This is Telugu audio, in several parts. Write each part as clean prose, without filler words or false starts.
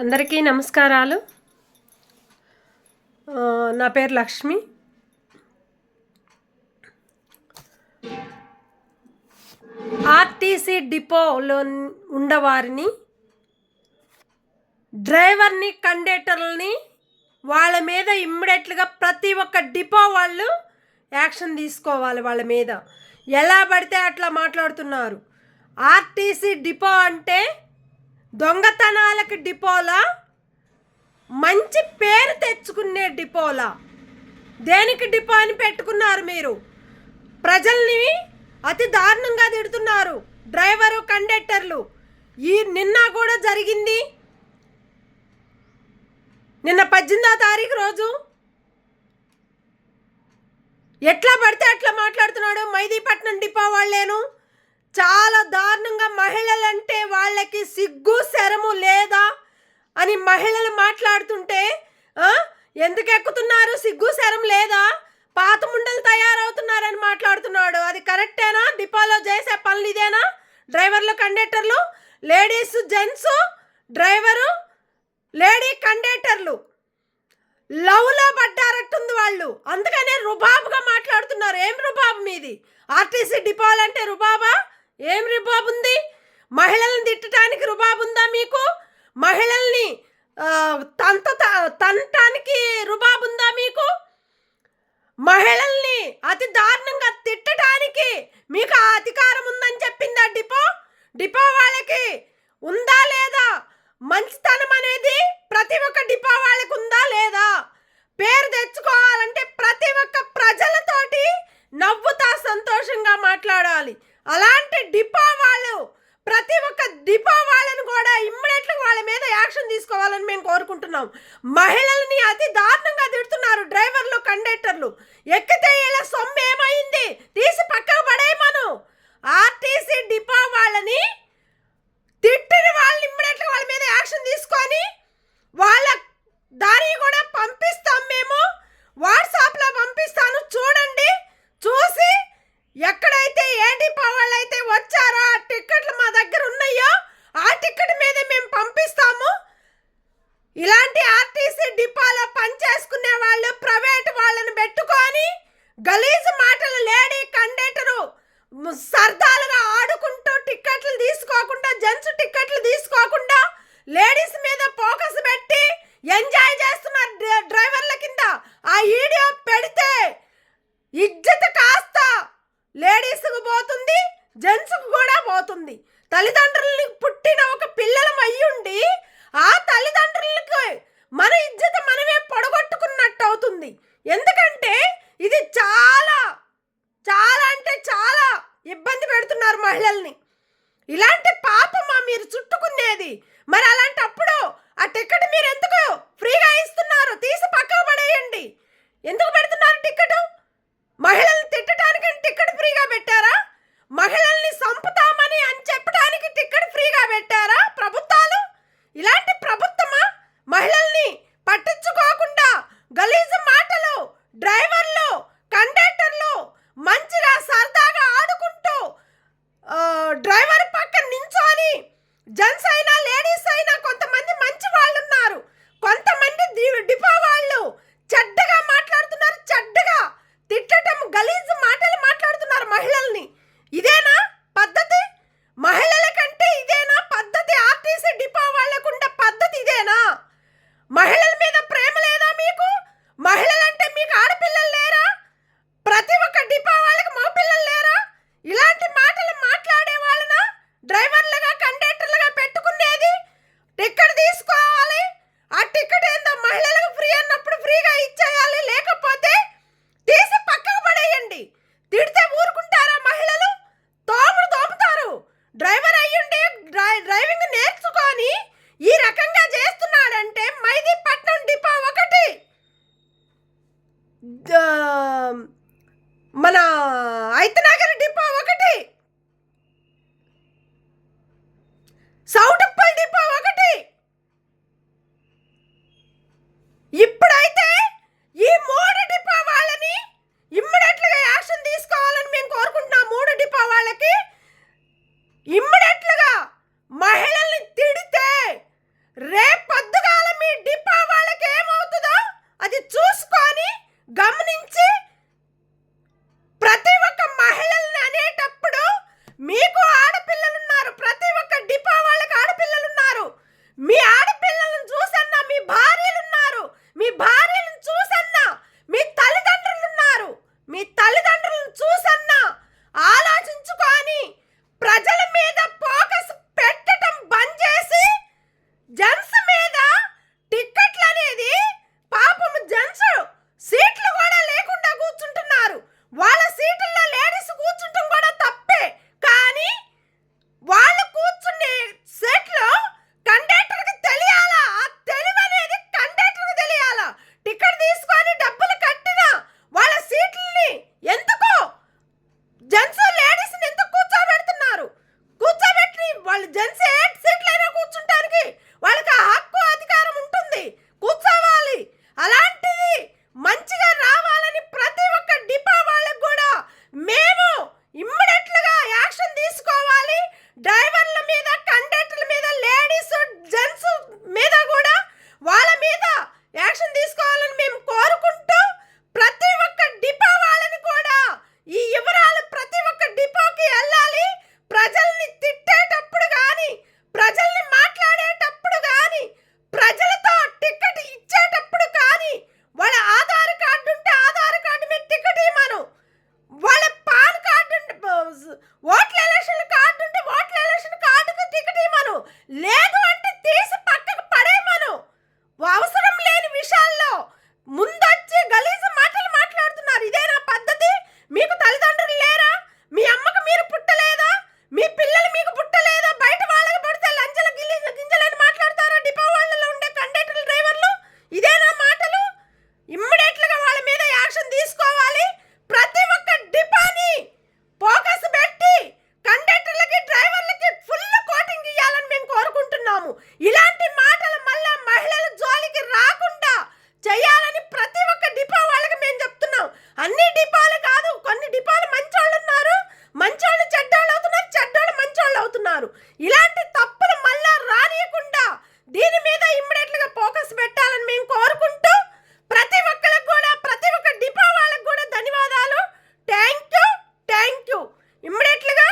అందరికీ నమస్కారాలు. నా పేరు లక్ష్మి. ఆర్టీసీ డిపోలో ఉండవారిని, డ్రైవర్ని, కండక్టర్లని వాళ్ళ మీద ఇమ్మీడియట్గా ప్రతి ఒక్క డిపో వాళ్ళు యాక్షన్ తీసుకోవాలి. వాళ్ళ మీద ఎలా పడితే అట్లా మాట్లాడుతున్నారు. ఆర్టీసీ డిపో అంటే దొంగతనాలకు డిపోలా, మంచి పేరు తెచ్చుకునే డిపోలా. దేనికి డిపో అని పెట్టుకున్నారు మీరు? ప్రజల్ని అతి దారుణంగా తిడుతున్నారు డ్రైవరు, కండక్టర్లు. నిన్న కూడా జరిగింది. నిన్న 18వ తారీఖు రోజు ఎట్లా పడితే అట్లా మాట్లాడుతున్నాడు. మైదీపట్నం డిపో వాళ్ళేను చాలా దారుణంగా మహిళలంటే వాళ్ళకి సిగ్గు శరము లేదా అని మహిళలు మాట్లాడుతుంటే ఎందుకు ఎక్కుతున్నారు? సిగ్గు శరం లేదా? పాత ముండలు తయారవుతున్నారని మాట్లాడుతున్నాడు. అది కరెక్టేనా? డిపోలో చేసే పనులు ఇదేనా? డ్రైవర్లు, కండక్టర్లు, లేడీస్, జెంట్స్, డ్రైవరు, లేడీ కండక్టర్లు లవ్లో పడ్డారట్టుంది వాళ్ళు. అందుకనే రుబాబుగా మాట్లాడుతున్నారు. ఏం రుబాబు మీది? ఆర్టీసీ డిపోలంటే రుబాబా? ఏం రుబాబు ఉంది? మహిళల్ని తిట్టడానికి రుబాబు ఉందా మీకు? మహిళల్ని తంటానికి రుబాబు ఉందా మీకు? మహిళల్ని అతి దారుణంగా తిట్టడానికి మీకు ఆ అధికారం ఉందని చెప్పిందా డిపో వాళ్ళకి? ఉందా లేదా? మంచితనం అనేది ప్రతి ఒక్క డిపో వాళ్ళకి ఉందా లేదా? పేరు తెచ్చుకోవాలంటే ప్రతి ఒక్క ప్రజలతోటి నవ్వుతా సంతోషంగా మాట్లాడాలి. అలాంటి డిపో వాళ్ళు, ప్రతి ఒక్క డిపో వాళ్ళని కూడా ఇమ్మీడియట్గా వాళ్ళ మీద యాక్షన్ తీసుకోవాలని మేము కోరుకుంటున్నాం. మహిళల్ని అతి దారుణంగా తిడుతున్నారు డ్రైవర్లు, కండక్టర్లు. ఎక్కితే ఇలా సొమ్ము ఏమైంది? తీసి పక్కకు పడేయమను. ఆర్టీసీ డిపో వాళ్ళని తిట్టిన వాళ్ళని ఇమ్మీడియట్గా వాళ్ళ మీద యాక్షన్ తీసుకొని వాళ్ళ దారి కూడా పంపిస్తాం. మేము వాట్సాప్లో పంపిస్తాను, చూడండి. చూసి ఎక్కడైతే ఏ డిపో వాళ్ళైతే వచ్చారో ఆ టిక్కెట్లు మా దగ్గర ఉన్నాయో ఆ టిక్కెట్ మీద మేము పంపిస్తాము. ఇలాంటి ఆర్టీసీ డిపోలో పనిచేసుకునే వాళ్ళు ప్రైవేట్ వాళ్ళని పెట్టుకొని గలీజు మాటలు, లేడీ కండక్టరు సరదాలుగా ఆడుకుంటూ టిక్కెట్లు తీసుకోకుండా, జెంట్స్ టిక్కెట్లు తీసుకోకుండా లేడీస్ మీద ఫోకస్ పెట్టి ఎంజాయ్ చేస్తున్నారు డ్రైవర్ల కింద. ఆ వీడియో పెడితే ఇజ్జత్ కాస్త లేడీస్కు పోతుంది, జెంట్స్కు కూడా పోతుంది. తల్లిదండ్రులని పుట్టిన ఒక పిల్లలం అయ్యుండి ఆ తల్లిదండ్రులకు మన ఇజ్జత మనమే పొడగొట్టుకున్నట్టు అవుతుంది. ఎందుకంటే ఇది చాలా చాలా అంటే చాలా ఇబ్బంది పెడుతున్నారు మహిళల్ని. ఇలాంటి పాపమా మీరు చుట్టుకునేది? మరి అలాంటప్పుడు ఆ టికెట్ మీరు ఎందుకు ఫ్రీగా ఇస్తున్నారు? తీసి పక్కకు పడేయండి. ఎందుకు పెడుతున్నారు టికెట్? మహిళల్ని తిట్టడానికి టికెట్ ఫ్రీగా పెట్టారా? మహిళల్ని సంపుతామని అని చెప్పడానికి టికెట్ ఫ్రీగా పెట్టారా ప్రభుత్వాలు? ఇలాంటి ప్రభుత్వమా? మహిళల్ని పట్టించుకోకుండా గలీజు మాటలు, డ్రైవర్లు, కండక్టర్లు మంచిగా సరదాగా ఆడుకుంటూ డ్రైవర్ పక్కన నించోని, జెంట్స్ అయినా లేడీస్ అయినా కొంతమంది మంచి వాళ్ళు ఉన్నారు, కొంతమంది డిపో వాళ్ళు చెడ్డగా మాట్లాడుతున్నారు. చెడ్డగా తిట్టడం, గలీజు మాటలు మాట్లాడుతున్నారు మహిళల్ని. ఇదేనా పద్ధతి? మహిళల కంటే ఇదేనా పద్ధతి? ఆర్టీసీ డిపో వాళ్ళకుండే పద్ధతి ఇదేనా? మహిళల మీద ప్రేమ లేదా మీకు? మహిళలంటే మీకు ఆడపిల్లలు లేరా? ప్రతి ఒక్క డిపో వాళ్ళకి మగపిల్లలు లేరా? ఇలాంటి మాటలు మాట్లాడే వాళ్ళన డ్రైవర్లుగా, కండక్టర్లుగా పెట్టుకునేది? టికెట్ తీసుకోవాలి. ఆ టికెట్ ఏందో మహిళలకు ఫ్రీ అన్నప్పుడు ఫ్రీగా ఇచ్చేయాలి. లేకపోతే తీసి పక్కకు పడేయండి. తిడితే ఊరుకుంటారా మహిళలు? తోముతారు. డ్రైవర్ అయ్యుండి డ్రైవింగ్ నేర్చుకొని ఈ రకంగా చేస్తున్నాడంటే మైదీపట్నం ఇలాంటి మాటలు మళ్ళా మహిళల జోలికి రాకుండా చేయాలని ప్రతి ఒక్క డిపో వాళ్ళకి మేము చెప్తున్నాం. అన్ని డిపోలు కాదు, కొన్ని డిపోలు మంచోళ్ళు ఉన్నారు, మంచోళ్ళు చెడ్డోళ్ళు అవుతున్నారు, చెడ్డోళ్ళు మంచోళ్ళు అవుతున్నారు. ఇలాంటి తప్పులు మళ్ళా రానియకుండా దీని మీద ఇమ్మీడియట్‌గా ఫోకస్ పెట్టాలని మేము కోరుకుంటూ ప్రతి ఒక్కరికి కూడా, ప్రతి ఒక్క డిపో వాళ్ళకి కూడా ధన్యవాదాలు. Thank you. ఇమ్మీడియట్‌గా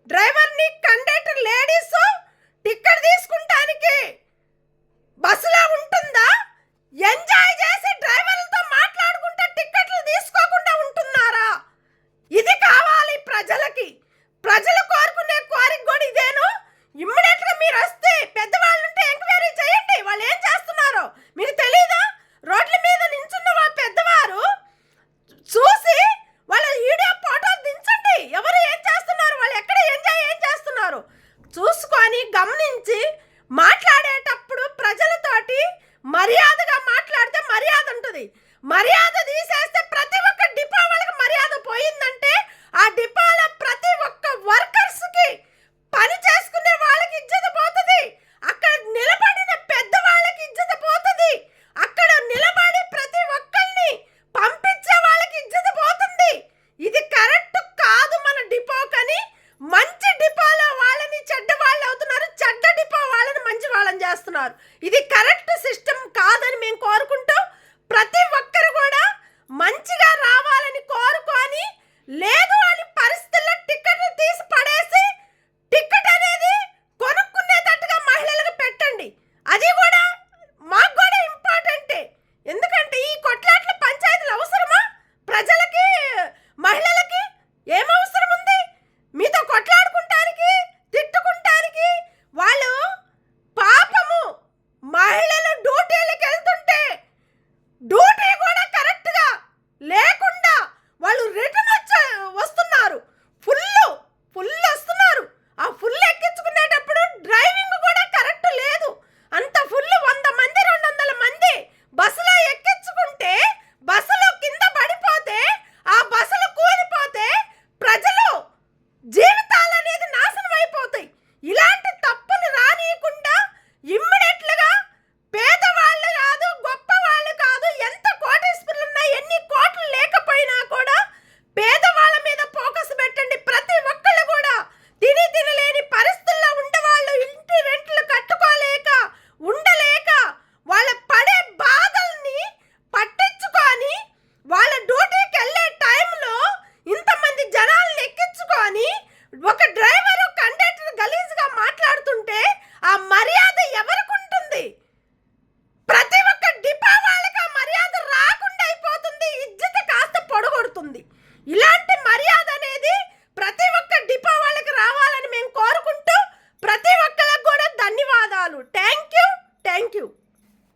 డ్రైవర్ని, కండక్టర్, లేడీస్ టికెట్ తీసుకుంటానికి బస్సులో ఉంటుందా? ఎంజాయ్ చేసి డ్రైవర్లతో మాట్లాడుకుంటే టికెట్లు తీసుకోకుండా ఉంటున్నారా? ఇది కావాలి ప్రజలకి. ప్రజలు కోరుకునే కోరిక కూడా ఇదేను. ఇమ్మీడియట్‌గా మీరు వస్తే పెద్దవాళ్ళు ఉంటే ఎంక్వైరీ చేయండి, వాళ్ళు ఏం చేస్తున్నారో మీకు తెలీదా? రోడ్ల మీద నించున్న వాళ్ళ పెద్దవారు చూసి వాళ్ళ వీడియో ఫోటోలు దించండి. ఎవరు ఏం చేస్తున్నారు, వాళ్ళు ఎక్కడ ఎంజాయ్ ఏం చేస్తున్నారు చూసుకొని గమనించి మాట్లాడేటప్పుడు ప్రజలతోటి మర్యాదగా మాట్లాడితే మర్యాద ఉంటుంది. మర్యాద తీసేస్తే ప్రతి ఒక్క డిపో వాళ్ళకి మర్యాద పోయిందంటే ఆ డిపోలో ప్రతి ఒక్క వర్కర్స్కి, పని చేసుకునే వాళ్ళకి ఇజ్జత పోతుంది. అక్కడ నిలబడిన పెద్దవాళ్ళకి ఇజ్జత పోతుంది. అక్కడ నిలబడి ప్రతి ఒక్కరిని పంపించే వాళ్ళకి ఇజ్జత పోతుంది. ఇది కరెక్ట్ కాదు మన డిపోకని. మంచి డిపోలో వాళ్ళని చెడ్డ వాళ్ళు అవుతున్నారు, చెడ్డ డిపో వాళ్ళని మంచి వాళ్ళని చేస్తున్నారు. ఇది కరెక్ట్ సిస్టమ్ కాదని మేము కోరుకుంటూ ప్రతి ఒక్కరు కూడా మంచిగా రావాలని కోరుకొని, లేదు అని పరిస్థితుల్లో టికెట్లు తీసి పడేసి టికెట్ అనేది కొనుక్కునేటట్టుగా మహిళలకు పెట్టండి. అది కూడా